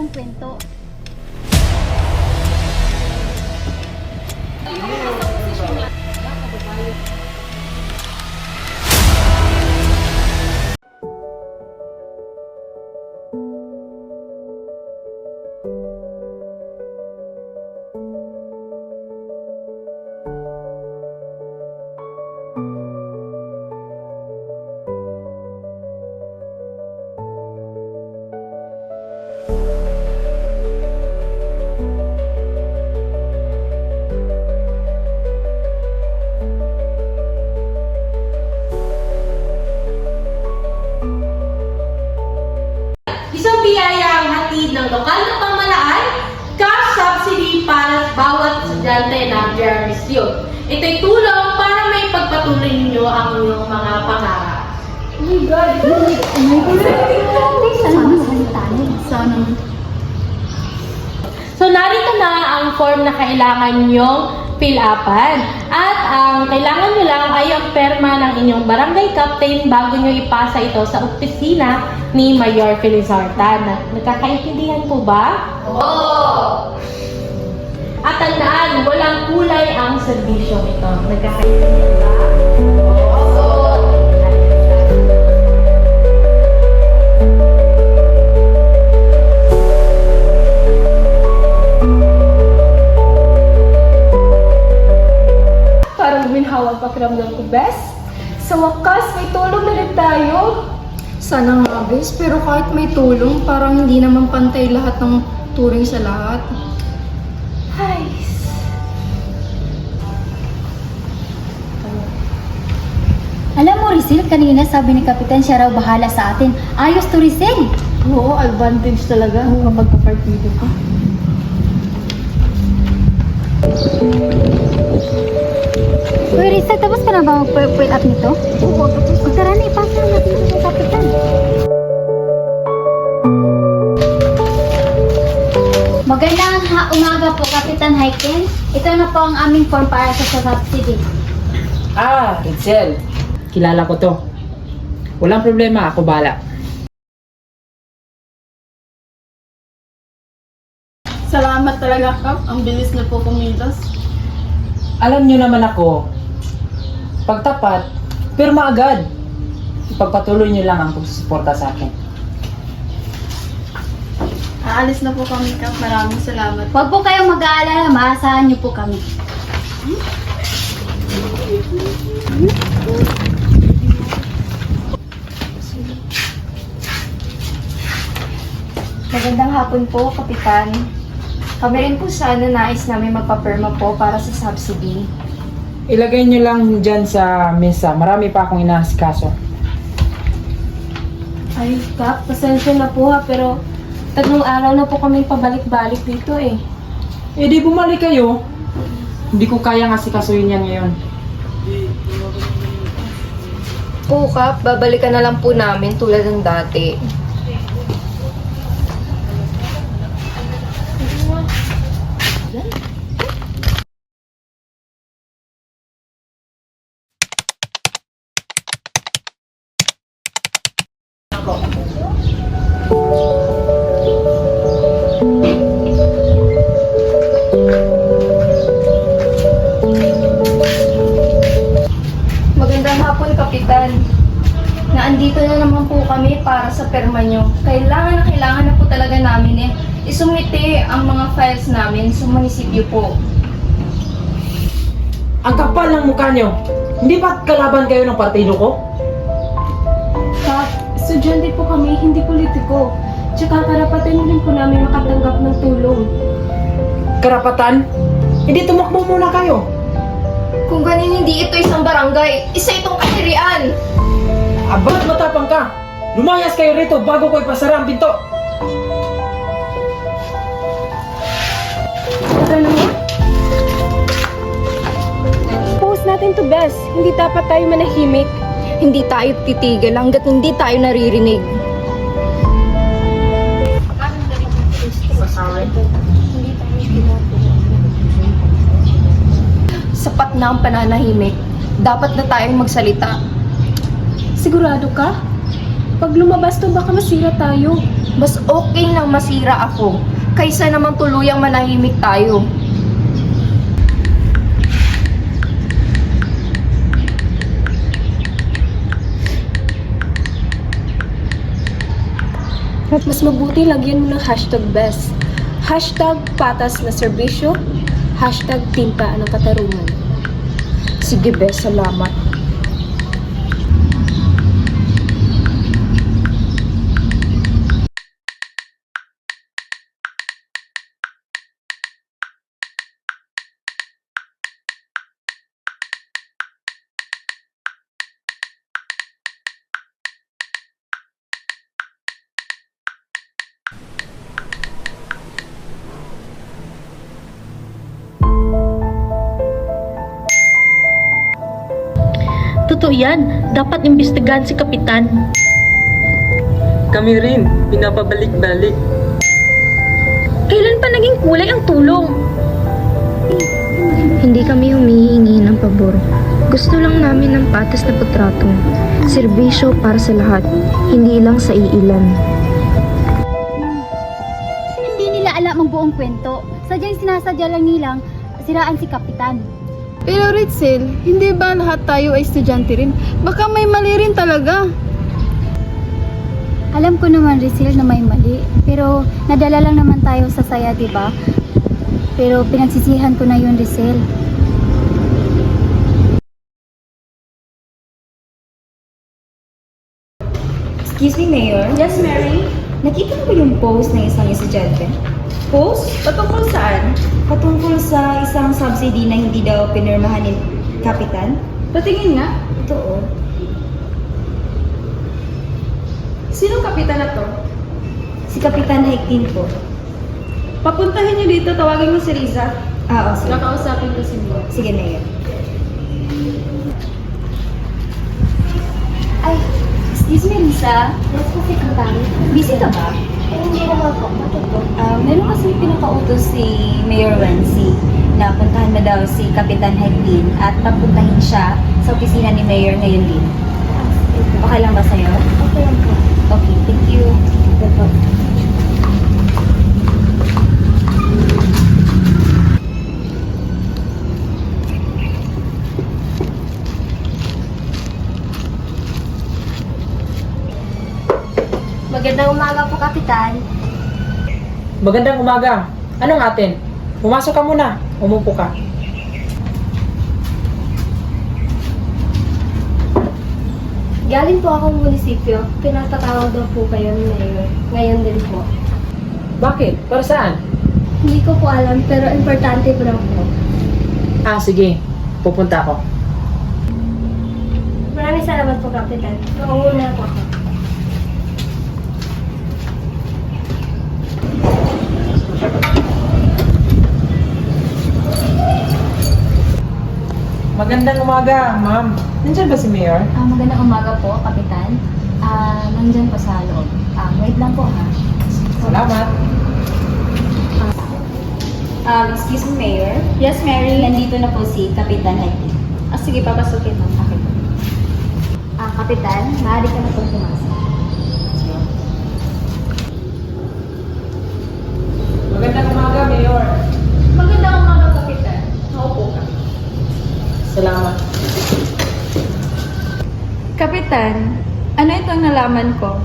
magandang kwento. Isang biyaya ang hatid ng lokal na pamahalaan, cash subsidy para sa bawat estudyante ng GRSU. Ito'y tulong para may pagpatuloy ninyo ang inyong mga pangarap. Oh my God! Sana makalitan. Sana. So narito na ang form na kailangan nyong fill-upan. At ang kailangan nyo lang ay ang perma ng inyong barangay captain bago nyo ipasa ito sa opisina ni Mayor Felizartan. Nagkakaintindihan po ba? Oo! At tandaan, walang kulay ang serbisyong ito. Nagkakaintindihan ba? Oo! Parang guminhawang pakiramdam ko, bes. Sa wakas, may tulong na rin tayo. Sana nga, bes. Pero kahit may tulong, parang hindi naman pantay lahat ng turing sa lahat. Ay, Alam mo, Rizal, kanina sabi ni Kapitan siya raw bahala sa atin. Ayos to, Rizal. oo, advantage talaga kapag kapartido ka. Uy, Rizal, tapos ka na ba mag-fill up nito? Oo, tapos. O tara na, ipasa natin ito kay Kapitan. Magandang umaga po, Kapitan Haiken. Ito na po ang aming form para sa subsidy. Ah, Ritzel. Kilala ko to. Walang problema, ako bala. Salamat talaga, Kap. Ang bilis na po kumilos. Alam nyo naman ako, pagtapat, pirma agad. Ipagpatuloy nyo lang ang pagsusuporta sa akin. Aalis na po kami, Kap. Maraming salamat. Huwag po kayong mag-aalala, maasahan niyo po kami. Magandang hapon po, Kapitan. Kami rin po sana nais namin magpapirma po para sa subsidy. Ilagay nyo lang dyan sa mesa. Marami pa akong inaasikaso. Ay, Kap, pasensya na po ha, pero tatlong araw na po kami pabalik-balik dito eh. Eh di bumalik kayo. Hindi ko kayang asikasuhin yan ngayon. Po, Kap, babalikan na lang po namin tulad ng dati. Magandang hapon, Kapitan. Naandito na naman po kami para sa perma nyo. Kailangan na po talaga namin isumite ang mga files namin sa munisipyo po. Ang kapal ng mukha nyo. Hindi ba kalaban kayo ng partido ko? Kap, estudyante po kami, hindi politiko. Tsaka karapatan din po namin makatanggap ng tulong. Karapatan? Hindi tumakbo muna kayo. Kung ganin hindi ito isang barangay, isa itong kahirian. Abat matapang ka. Lumayas kayo rito bago ko ipasara ang pinto. Tara na nga. Post natin to, Bes. Hindi dapat tayo manahimik. Hindi tayo titigil hanggat hindi tayo naririnig. Sapat na ang pananahimik. Dapat na tayong magsalita. Sigurado ka? Pag lumabas to, baka masira tayo. Mas okay nang masira ako kaysa naman tuluyang manahimik tayo. Mas mabuti lagyan mo ng hashtag best. Hashtag patas na serbisyo. Hashtag tinta ng katarungan. Sige, Bes, salamat. Totoo yan. Dapat imbestigahan si Kapitan. Kami rin, pinapabalik-balik. Kailan pa naging kulay ang tulong? Hindi kami humihingi ng pabor. Gusto lang namin ng patas na pagtrato. Serbisyo para sa lahat, hindi lang sa iilan. Hindi nila alam ang buong kwento. Sadyang sinasadya lang nilang siraan si Kapitan. Pero Ritzel, hindi ba lahat tayo ay estudyante rin? Baka may mali rin talaga. Alam ko naman, Rizal, na may mali. Pero nadala lang naman tayo sa saya, di ba? Pero pinagsisihan ko na yun, Rizal. Excuse me, Mayor? Yes, Mary? Nakita mo ba yung post ng isang estudyante? Post? Patungkol saan? Patungkol sa isang subsidy na hindi daw pinirmahan ni Kapitan? Patingin nga. Totoo. Sinong kapitan na to? Si Kapitan Haiktin po. Papuntahin niyo dito, tawagin mo si Riza. Oo, sige. Nakausapin ko si Mo. Sige, Mayor. Ay, excuse me, Lisa. Yes, Kapitan. Busy ka ba? Hindi naman po. Bakit po? Meron kasi pinakautos si Mayor Wency na puntahan na daw si Kapitan Haiktin at papuntahin siya sa opisina ni Mayor ngayon din. Okay lang ba sa'yo? Okay lang po. Okay, thank you. Magandang umaga po, Kapitan. Magandang umaga. Anong atin? Pumasok ka muna. Umupo ka. Galing po akong munisipyo. Pinatatawag daw po kayo ni Mayor. Ngayon din po. Bakit? Para saan? Hindi ko po alam, pero importante po lang po. Ah, sige. Pupunta ako. Maraming salamat po, Kapitan. Maunguna po ako. Magandang umaga, ma'am. Nandiyan ba si Mayor? Magandang umaga po, Kapitan. Nandyan po sa loob. Wait lang po, ha? Salamat. Excuse me, Mayor. Yes, Mary? Nandito na po si Kapitan Haiktin. Sige, papasukin mo. Okay po. Kapitan, maaari ka na pong pumasok. Magandang umaga, Mayor. Magandang umaga, Kapitan. Naupo ka. Salamat. Kapitan, ano itong nalaman ko?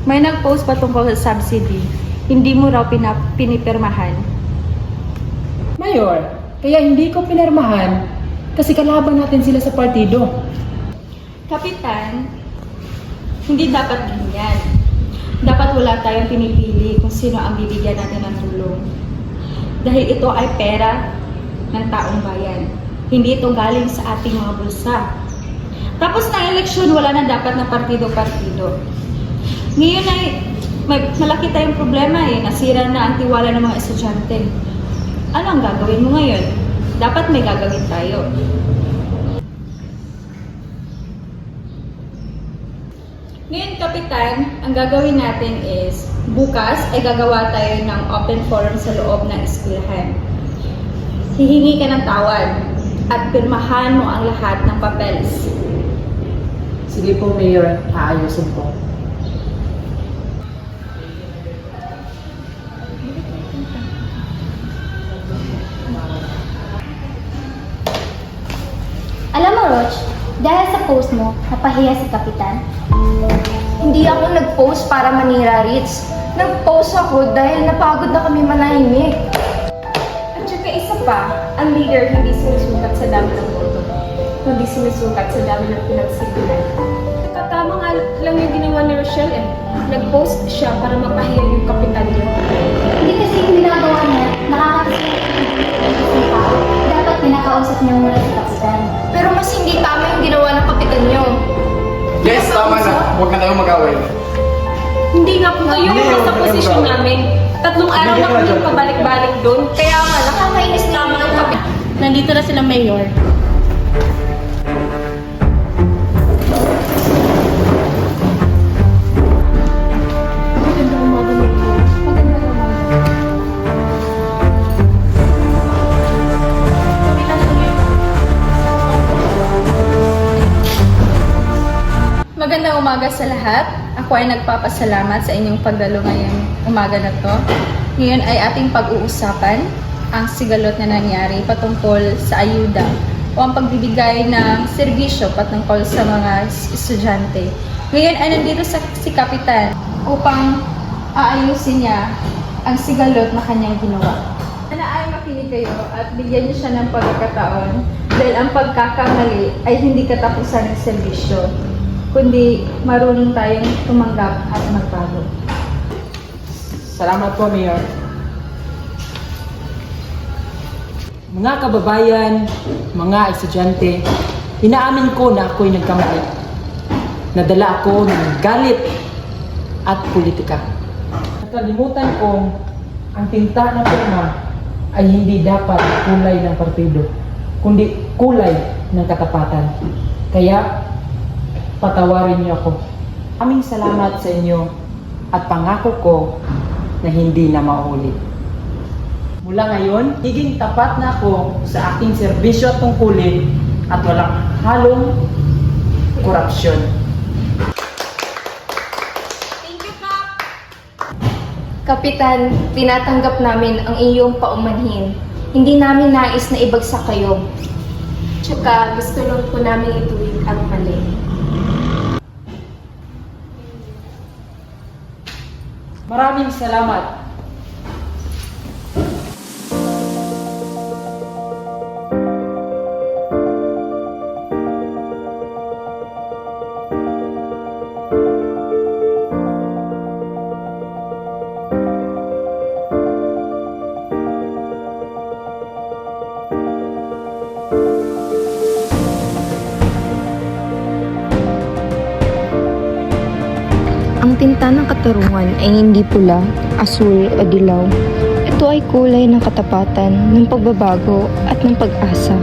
May nag-post patungkol sa subsidy. Hindi mo raw pinipirmahan. Mayor, kaya hindi ko pinirmahan kasi kalaban natin sila sa partido. Kapitan, hindi dapat ganyan. Dapat wala tayong pinipili kung sino ang bibigyan natin ng tulong. Dahil ito ay pera ng taong bayan. Hindi ito galing sa ating mga bulsa. Tapos na eleksyon, wala na dapat na partido-partido. Ngayon ay malaki tayong problema nasira na ang tiwala ng mga estudyante. Ano ang gagawin mo ngayon? Dapat may gagawin tayo. Ngayon, Kapitan, ang gagawin natin is, bukas ay gagawa tayo ng open forum sa loob ng eskwelahan. Hihingi ka ng tawad at pirmahan mo ang lahat ng papeles. Sige po, Mayor. Aayusin ko. Dahil sa post mo, napahiya si Kapitan. Hindi ako nag-post para manira, Ritz. Nag-post ako dahil napagod na kami manahimik. At saka isa pa, ang leader hindi sinusukat sa dami ng boto, kundi sinusukat sa dami ng pinagsigilan. Tama nga lang yung ginawa ni Rochelle eh. Nag-post siya para mapahiya yung kapitan niya. Hindi kasi yung ginagawa niya, nakakasing tao. Dapat pinakausap niyo muna si Kapitan. Pero mas hindi tama yung ginawa ng kapitan niyo. Yes, tama na. Huwag na tayong mag-away. Hindi nga po kayo sa posisyon namin. 3 araw na kami pabalik-balik doon. Kaya nga, nakakainis na mga kapitan. Nandito na sila, Mayor. Magandang umaga sa lahat. Ako ay nagpapasalamat sa inyong pagdalo ngayong umaga na to. Ngayon ay ating pag-uusapan ang sigalot na nangyari patungkol sa ayuda o ang pagbibigay ng serbisyo patungkol sa mga estudyante. Ngayon ay nandito si Kapitan upang aayusin niya ang sigalot na kanyang ginawa. Sana ay makinig kayo at bigyan niyo siya ng pagkakataon dahil ang pagkakamali ay hindi katapusan ng serbisyo, kundi marunong tayong tumanggap at magbago. Salamat po, Mayor. Mga kababayan, mga estudyante, inaamin ko na ako'y nagkamali. Nadala ako ng galit at politika. Nakalimutan kong ang tinta ng pirma ay hindi dapat kulay ng partido, kundi kulay ng katapatan. Kaya, patawarin niyo ako. Aming salamat sa inyo at pangako ko na hindi na maulit. Mula ngayon, higing tapat na ako sa aking serbisyo at tungkulin at walang halong korupsyon. Kapitan, tinatanggap namin ang iyong paumanhin. Hindi namin nais na ibagsak kayo. Tsaka gusto lang po namin ituwid ang mali. Maraming salamat. Ang tinta ng katarungan ay hindi pula, asul o dilaw. Ito ay kulay ng katapatan, ng pagbabago at ng pag-asa.